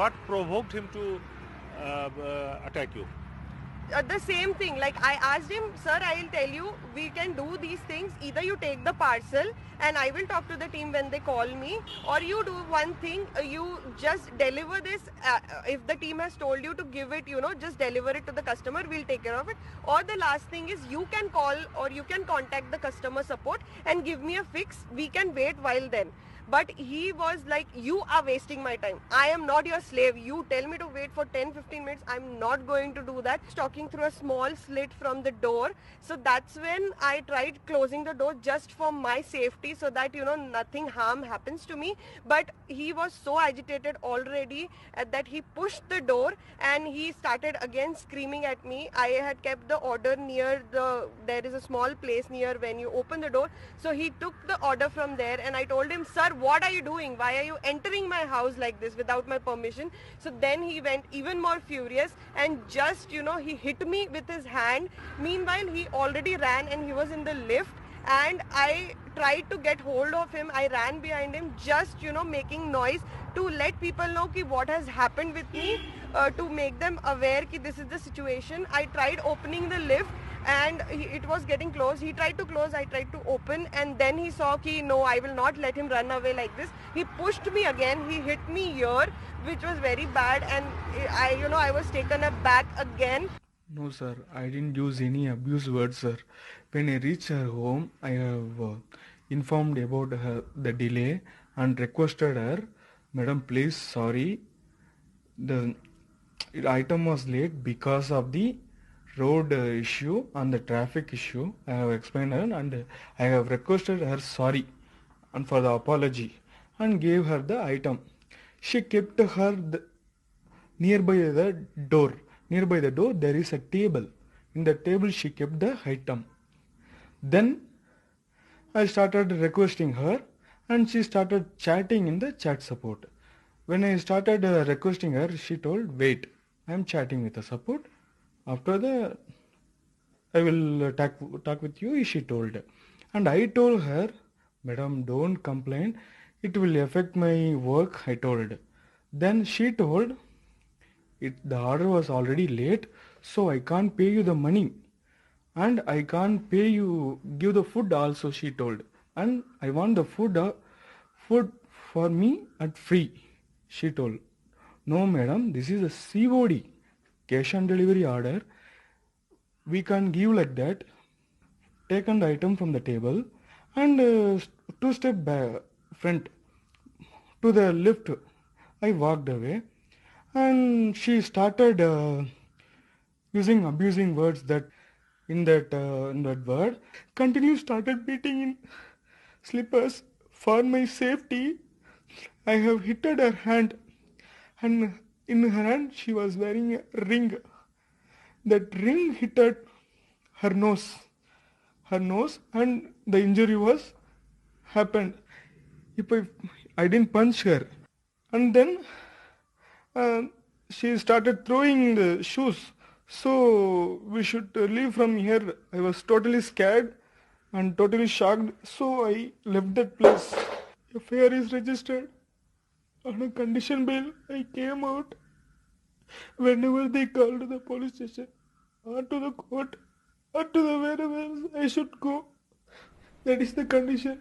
what provoked him to attack you? The same thing, like I asked him, sir, I'll tell you, we can do these things. Either you take the parcel and I will talk to the team when they call me, or you do one thing, you just deliver this. If the team has told you to give it, just deliver it to the customer, we'll take care of it. Or the last thing is, you can call or you can contact the customer support and give me a fix. We can wait while then. But he was like, you are wasting my time. I am not your slave. You tell me to wait for 10-15 minutes. I'm not going to do that. Talking through a small slit from the door. So that's when I tried closing the door just for my safety, so that, nothing harm happens to me. But he was so agitated already that he pushed the door and he started again screaming at me. I had kept the order near there is a small place near when you open the door. So he took the order from there and I told him, sir, what are you doing? Why are you entering my house like this without my permission? So then he went even more furious and just, he hit me with his hand. Meanwhile, he already ran and he was in the lift. And I tried to get hold of him. I ran behind him, just, making noise to let people know ki what has happened with me, to make them aware ki this is the situation. I tried opening the lift and it was getting closed. He tried to close, I tried to open, and then he saw ki no, I will not let him run away like this. He pushed me again, he hit me here, which was very bad, and I was taken aback again. No, sir, I didn't use any abuse words, sir. When I reached her home, I have informed about the delay and requested her, Madam, please, sorry, the item was late because of the road issue and the traffic issue. I have explained her and I have requested her sorry and for the apology and gave her the item. She kept her nearby the door. Nearby the door there is a table. In the table she kept the item. Then I started requesting her and she started chatting in the chat support. When I started requesting her, she told, wait, I am chatting with the support. After the, I will talk with you, she told. And I told her, Madam, don't complain. It will affect my work, I told. Then she told, the order was already late, so I can't pay you the money. And I can't pay you, give the food also, she told. And I want the food for me at free, she told. No, madam, this is a COD, cash on delivery order. We can't give like that. Taken the item from the table and two step back, front to the lift. I walked away and she started using abusing words that in that word. Continue started beating in slippers for my safety. I have hit her hand and in her hand she was wearing a ring. That ring hit her nose and the injury was happened. If I didn't punch her and then uh, she started throwing the shoes. So we should leave from here. I was totally scared and totally shocked. So I left that place. FIR is registered on a condition bail. I came out whenever they called to the police station or to the court or to the wherever I should go. That is the condition.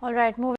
All right, moving.